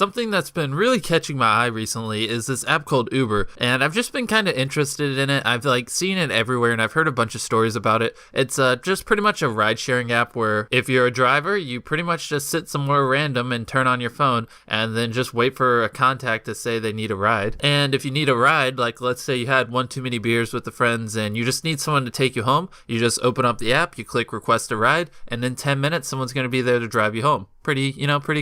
Something that's been really catching my eye recently is this app called Uber, and I've just been kind of interested in it. I've seen it everywhere, and I've heard a bunch of stories about it. It's just pretty much a ride-sharing app where if you're a driver, you pretty much just sit somewhere random and turn on your phone, and then just wait for a contact to say they need a ride. And if you need a ride, like let's say you had one too many beers with the friends, and you just need someone to take you home, you just open up the app, you click request a ride, and in 10 minutes, someone's going to be there to drive you home. Pretty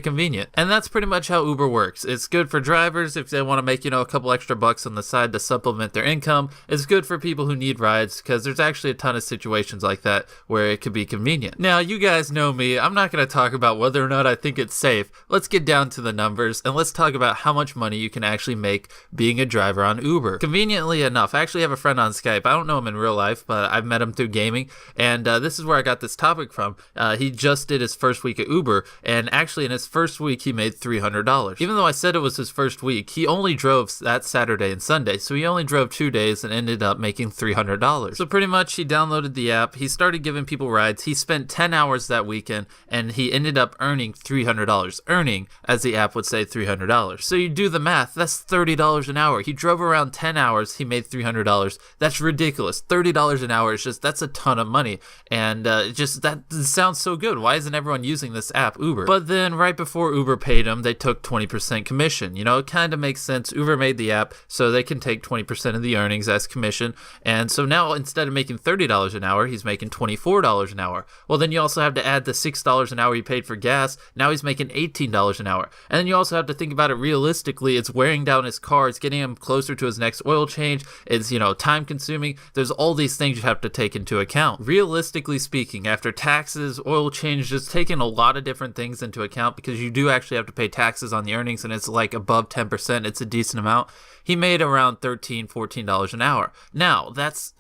convenient. And that's pretty much how Uber works. It's good for drivers if they want to make, a couple extra bucks on the side to supplement their income. It's good for people who need rides because there's actually a ton of situations like that where it could be convenient. Now, you guys know me. I'm not going to talk about whether or not I think it's safe. Let's get down to the numbers and let's talk about how much money you can actually make being a driver on Uber. Conveniently enough, I actually have a friend on Skype. I don't know him in real life, but I've met him through gaming. And this is where I got this topic from. He just did his first week at Uber. And actually, in his first week, he made $300. Even though I said it was his first week, he only drove that Saturday and Sunday. So he only drove 2 days and ended up making $300. So pretty much, he downloaded the app. He started giving people rides. He spent 10 hours that weekend, and he ended up earning $300. Earning, as the app would say, $300. So you do the math. That's $30 an hour. He drove around 10 hours. He made $300. That's ridiculous. $30 an hour is that's a ton of money. And that sounds so good. Why isn't everyone using this app, Uber? But then right before Uber paid him, they took 20% commission. It kind of makes sense. Uber made the app so they can take 20% of the earnings as commission. And so now instead of making $30 an hour, he's making $24 an hour. Well, then you also have to add the $6 an hour he paid for gas. Now he's making $18 an hour. And then you also have to think about it realistically. It's wearing down his car. It's getting him closer to his next oil change. It's, time consuming. There's all these things you have to take into account. Realistically speaking, after taxes, oil change, just taking a lot of different things into account, because you do actually have to pay taxes on the earnings, and it's above 10%. It's a decent amount. He made around $13, $14 an hour. Now, that's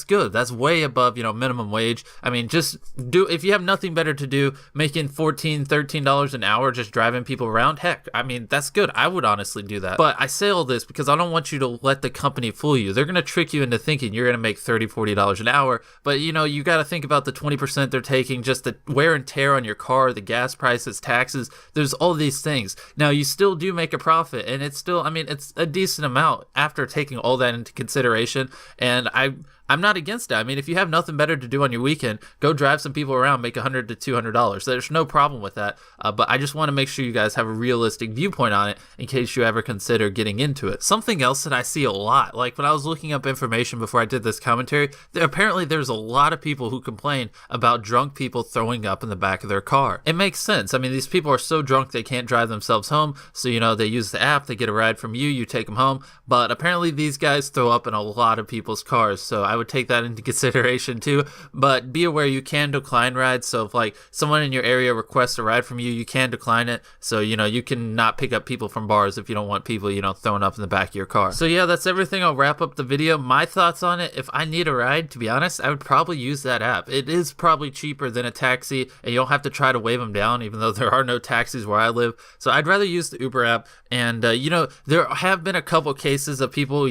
good. That's way above, minimum wage. If you have nothing better to do, making $14, $13 an hour just driving people around, heck, that's good. I would honestly do that. But I say all this because I don't want you to let the company fool you. They're going to trick you into thinking you're going to make $30, $40 an hour. But, you got to think about the 20% they're taking, just the wear and tear on your car, the gas prices, taxes. There's all these things. Now, you still do make a profit, and it's still, it's a decent amount after taking all that into consideration. And I'm not against it. If you have nothing better to do on your weekend, go drive some people around, make $100 to $200. There's no problem with that. But I just want to make sure you guys have a realistic viewpoint on it in case you ever consider getting into it. Something else that I see a lot, like when I was looking up information before I did this commentary, apparently there's a lot of people who complain about drunk people throwing up in the back of their car. It makes sense. These people are so drunk they can't drive themselves home. So, they use the app, they get a ride from you, you take them home. But apparently these guys throw up in a lot of people's cars. So I would take that into consideration too, but be aware you can decline rides. So if someone in your area requests a ride from you, you can decline it. So you can not pick up people from bars if you don't want people throwing up in the back of your car. So yeah, that's everything. I'll wrap up the video. My thoughts on it: if I need a ride, to be honest, I would probably use that app. It is probably cheaper than a taxi, and you don't have to try to wave them down, even though there are no taxis where I live. So I'd rather use the Uber app. And there have been a couple cases of people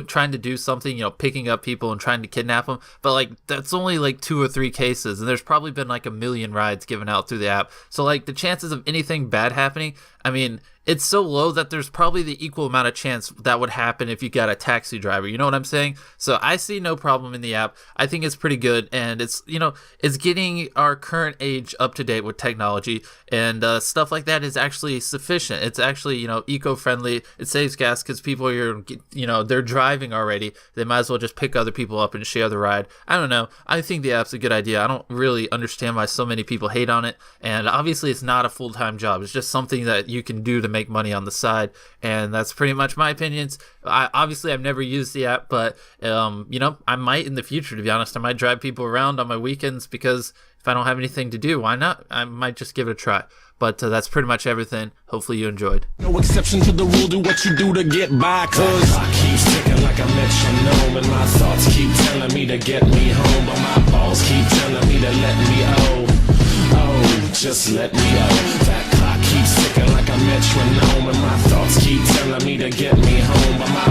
trying to do something, picking up people and trying to kidnap them, but that's only 2 or 3 cases, and there's probably been 1 million rides given out through the app. So the chances of anything bad happening, it's so low that there's probably the equal amount of chance that would happen if you got a taxi driver. You know what I'm saying? So I see no problem in the app. I think it's pretty good, and it's it's getting our current age up to date with technology, and stuff like that is actually sufficient. It's actually eco-friendly. It saves gas because people are they're driving already. They might as well just pick other people up and share the ride. I don't know. I think the app's a good idea. I don't really understand why so many people hate on it, and obviously it's not a full-time job. It's just something that you can do to make money on the side, and that's pretty much my opinions. I've never used the app, but I might in the future. To be honest, I might drive people around on my weekends, because if I don't have anything to do, why not? I might just give it a try. But that's pretty much everything. Hopefully you enjoyed. No exception to the rule, do what you do to get by, cause the clock keeps ticking like a metronome, and my thoughts keep telling me to get me home, but my balls keep telling me to let me just let me That clock keeps ticking like a metronome, and my thoughts keep telling me to get me home, but my